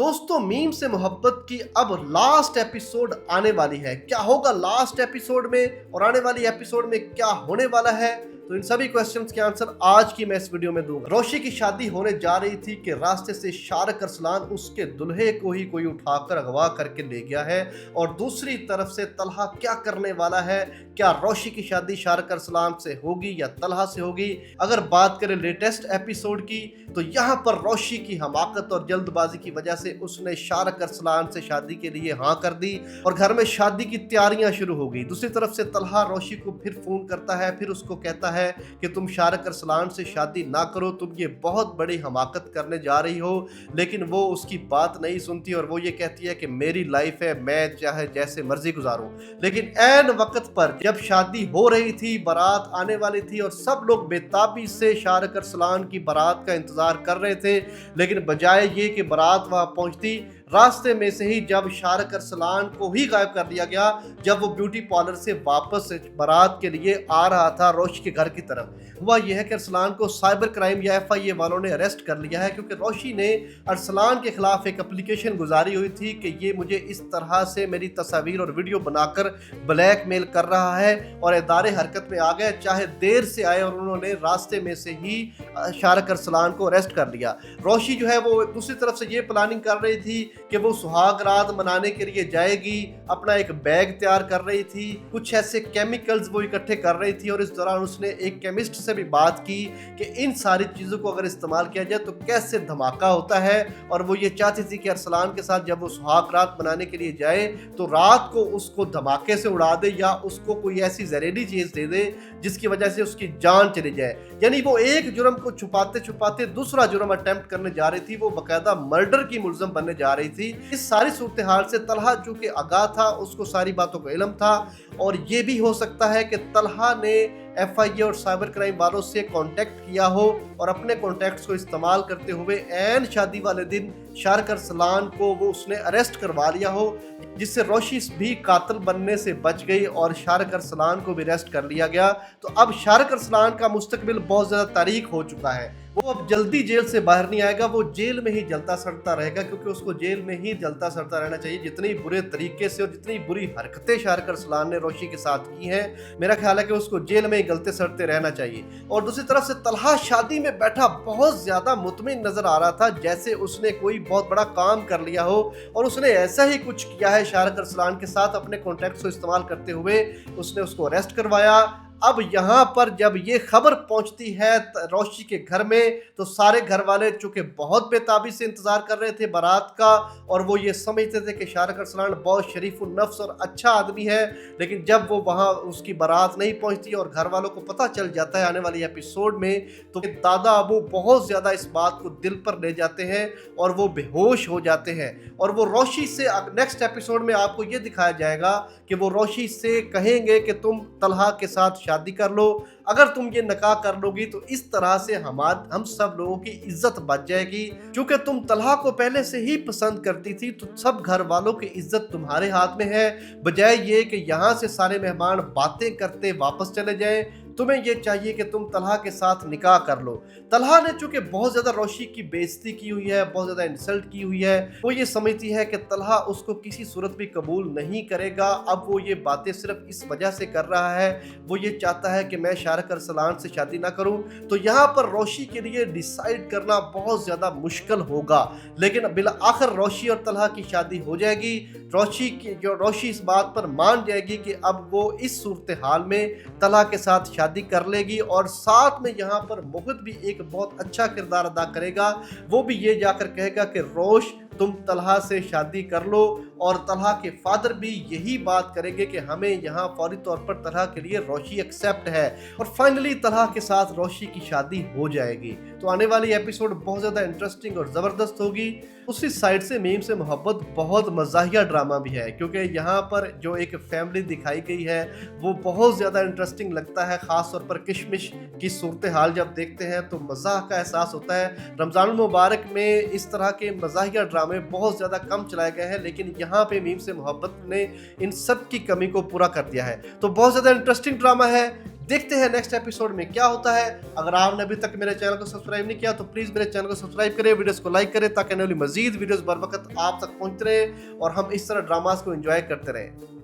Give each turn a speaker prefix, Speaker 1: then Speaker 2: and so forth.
Speaker 1: दोस्तों मीम से मोहब्बत की अब लास्ट एपिसोड आने वाली है। क्या होगा लास्ट एपिसोड में और आने वाली एपिसोड में क्या होने वाला है, तो इन सभी क्वेश्चंस के आंसर आज की मैं इस वीडियो में दूंगा। रोशी की शादी होने जा रही थी कि रास्ते से शारक अरसलान उसके दुल्हे को ही कोई उठाकर अगवा करके ले गया है, और दूसरी तरफ से तलहा क्या करने वाला है। क्या रोशी की शादी शारक अरसलान से होगी या तलहा से होगी? अगर बात करें लेटेस्ट एपिसोड की, तो यहाँ पर रोशी की हमाकत और जल्दबाजी की वजह से उसने शारक अरसलान से शादी के लिए हाँ कर दी और घर में शादी की तैयारियां शुरू हो गई। दूसरी तरफ से तलहा रोशी को फिर फोन करता है, फिर उसको कहता है कि तुम शारक अरसलान से शादी ना करो, तुम ये बहुत बड़ी हमाकत करने जा रही हो। लेकिन वो उसकी बात नहीं सुनती और वो ये कहती है कि मेरी लाइफ है, मैं चाहे जैसे मर्जी गुजारूं। लेकिन ऐन वक्त पर जब शादी हो रही थी, बारात आने वाली थी और सब लोग बेताबी से शारक अरसलान की बारात का इंतजार कर रहे थे, लेकिन बजाय ये कि बारात वहां पहुंचती, रास्ते में से ही जब शारक अरसलान को ही गायब कर दिया गया, जब वो ब्यूटी पार्लर से वापस बारात के लिए आ रहा था रोशी के घर की तरफ। हुआ यह है कि अरसलान को साइबर क्राइम या FIA वालों ने अरेस्ट कर लिया है, क्योंकि रोशी ने अरसलान के खिलाफ एक एप्लीकेशन गुजारी हुई थी कि ये मुझे इस तरह से मेरी तस्वीर और वीडियो बनाकर ब्लैकमेल कर रहा है, और इदारे हरकत में आ गए। चाहे देर से आए और उन्होंने रास्ते में से ही शारक अरसलान को अरेस्ट कर लिया। रोशी जो है वो दूसरी तरफ से ये प्लानिंग कर रही थी कि वो सुहाग रात मनाने के लिए जाएगी, अपना एक बैग तैयार कर रही थी, कुछ ऐसे केमिकल्स वो इकट्ठे कर रही थी, और इस दौरान उसने एक केमिस्ट से भी बात की कि इन सारी चीज़ों को अगर इस्तेमाल किया जाए तो कैसे धमाका होता है। और वो ये चाहती थी कि अरसलान के साथ जब वो सुहाग रात मनाने के लिए जाए तो रात को उसको धमाके से उड़ा दे या उसको कोई ऐसी जहरीली चीज़ दे दे जिसकी वजह से उसकी जान चली जाए। यानी वो एक जुर्म को छुपाते छुपाते दूसरा जुर्म अटेम्प्ट करने जा रही थी, वो बाकायदा मर्डर की मुलजम बनने जा रही थी। इस सारी सूरत हाल से तलहा चूंकि आगाह था, उसको सारी बातों का इल्म था, और ये भी हो सकता है कि तलहा ने FIA और साइबर क्राइम वालों से कांटेक्ट किया हो और अपने कॉन्टैक्ट्स को इस्तेमाल करते हुए ऐन शादी वाले दिन शारक अरसलान को वो उसने अरेस्ट करवा लिया हो, जिससे रोशी भी कातिल बनने से बच गई और शारक अरसलान को भी अरेस्ट कर लिया गया। तो अब शारक अरसलान का मुस्तकबिल बहुत ज़्यादा तारीख हो चुका है। वो अब जल्दी जेल से बाहर नहीं आएगा, वो जेल में ही जलता सड़ता रहेगा, क्योंकि उसको जेल में ही जलता सड़ता रहना चाहिए। जितनी बुरे तरीके से और जितनी बुरी हरकतें शारक अरसलान ने रोशी के साथ की हैं, मेरा ख्याल है कि उसको जेल में ही गलते सड़ते रहना चाहिए। और दूसरी तरफ से तलहा शादी में बैठा बहुत ज्यादा मुतमिन नजर आ रहा था, जैसे उसने कोई बहुत बड़ा काम कर लिया हो, और उसने ऐसा ही कुछ किया है शारक अरसलान के साथ। अपने कॉन्टैक्ट्स को इस्तेमाल करते हुए उसने उसको अरेस्ट करवाया। अब यहाँ पर जब ये खबर पहुंचती है रोशी के घर में, तो सारे घर वाले चूंकि बहुत बेताबी से इंतजार कर रहे थे बारात का, और वो ये समझते थे कि शारक अरसलान बहुत शरीफुल नफ्स और अच्छा आदमी है। लेकिन जब वो वहाँ उसकी बारात नहीं पहुंचती और घर वालों को पता चल जाता है आने वाली एपिसोड में, तो दादा अबू बहुत ज़्यादा इस बात को दिल पर ले जाते हैं और वो बेहोश हो जाते हैं। और वो रोशी से नेक्स्ट एपिसोड में आपको ये दिखाया जाएगा कि वो रोशी से कहेंगे कि तुम तलहा के साथ शादी कर लो, अगर तुम ये नकाह कर लोगी तो इस तरह से हम सब लोगों की इज्जत बच जाएगी। क्योंकि तुम तलहा को पहले से ही पसंद करती थी, तो सब घर वालों की इज्जत तुम्हारे हाथ में है। बजाय ये कि यहाँ से सारे मेहमान बातें करते वापस चले जाएं, तुम्हें ये चाहिए कि तुम तलहा के साथ निकाह कर लो। तलहा ने चूंकि बहुत ज्यादा रोशी की बेइज्जती की हुई है, बहुत ज्यादा इंसल्ट की हुई है, वो ये समझती है कि तलहा उसको किसी सूरत भी कबूल नहीं करेगा। अब वो ये बातें सिर्फ इस वजह से कर रहा है, वो ये चाहता है कि मैं शारक अरसलान से शादी ना करूं। तो यहाँ पर रोशी के लिए डिसाइड करना बहुत ज्यादा मुश्किल होगा, लेकिन बिला आखिर रोशी और तलहा की शादी हो जाएगी। रोशी इस बात पर मान जाएगी कि अब वो इस सूरत हाल में तलहा के साथ शादी कर लेगी, और साथ में यहाँ पर मोहित भी एक बहुत अच्छा किरदार अदा करेगा। वो भी ये जाकर कहेगा कि रोश तुम तलहा से शादी कर लो, और तलहा के फादर भी यही बात करेंगे कि हमें यहाँ फौरी तौर पर तलहा के लिए रोशी एक्सेप्ट है, और फाइनली तलहा के साथ रोशी की शादी हो जाएगी। तो आने वाली एपिसोड बहुत ज़्यादा इंटरेस्टिंग और ज़बरदस्त होगी। उसी साइड से मीम से मोहब्बत बहुत मज़ाहिया ड्रामा भी है, क्योंकि यहाँ पर जो एक फैमिली दिखाई गई है वो बहुत ज़्यादा इंटरेस्टिंग लगता है। ख़ास तौर पर किशमिश की सूरत हाल जब देखते हैं तो मज़ाक का एहसास होता है। रमज़ानुल मुबारक में इस तरह के मज़ाहिया ड्रामे बहुत ज़्यादा कम चलाए गए हैं, लेकिन यहाँ पे मीम से मोहब्बत ने इन सब की कमी को पूरा कर दिया है। तो बहुत ज़्यादा इंटरेस्टिंग ड्रामा है। देखते हैं नेक्स्ट एपिसोड में क्या होता है। अगर आपने अभी तक मेरे चैनल को सब्सक्राइब नहीं किया तो प्लीज़ मेरे चैनल को सब्सक्राइब करें, वीडियोस को लाइक करें ताकि आने वाली मजीद वीडियोस बर वक्त आप तक पहुँचते रहे और हम इस तरह ड्रामास को एंजॉय करते रहें।